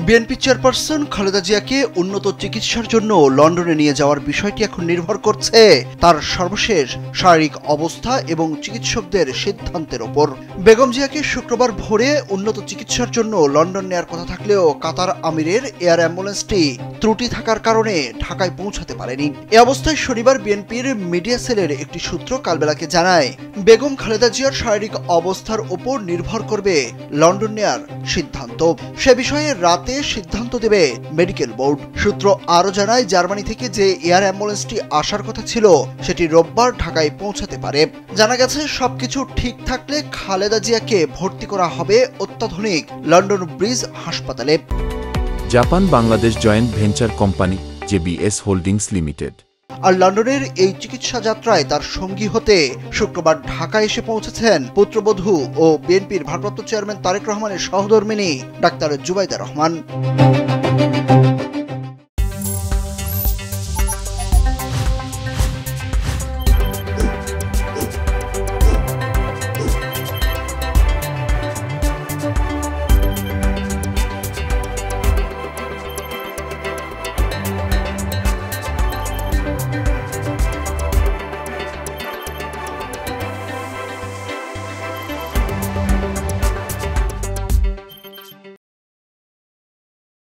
BNP chairperson Khaleda জিয়াকে উন্নত চিকিৎসার জন্য লন্ডনে নিয়ে যাওয়ার বিষয়টি এখন নির্ভর করছে তার সর্বশেষ শারীরিক অবস্থা এবং চিকিৎসকদের সিদ্ধান্তের ওপর। বেগম জিয়াকে শুক্রবার ভোরে উন্নত চিকিৎসার জন্য লন্ডন নেয়ার কথা থাকলেও কাতার আমিরের এয়ার অ্যাম্বুলেন্সটি ত্রুটি থাকার কারণে ঢাকায় পৌঁছাতে পারেনি। এ অবস্থায় শনিবার বিএনপির মিডিয়া সেলের একটি সূত্র কালবেলাকে জানায়, বেগম খালেদা জিয়ার শারীরিক অবস্থার ওপর নির্ভর করবে লন্ডন নেয়ার সিদ্ধান্ত। সে বিষয়ে রাতে সিদ্ধান্ত দেবে মেডিকেল বোর্ড। সূত্র আরও জানায়, জার্মানি থেকে যে এয়ার অ্যাম্বুলেন্সটি আসার কথা ছিল সেটি রোববার ঢাকায় পৌঁছাতে পারে। জানা গেছে, সবকিছু ঠিক থাকলে খালেদা জিয়াকে ভর্তি করা হবে অত্যাধুনিক লন্ডন ব্রিজ হাসপাতালে। Japan Bangladesh joint venture company JBS holdings limited. আর লন্ডনের এই চিকিৎসা যাত্রায় তার সঙ্গী হতে শুক্রবার ঢাকায় এসে পৌঁছেছেন পুত্রবধূ ও বিএনপির ভারপ্রাপ্ত চেয়ারম্যান তারেক রহমানের সহধর্মিণী ডাক্তার জুবাইদা রহমান।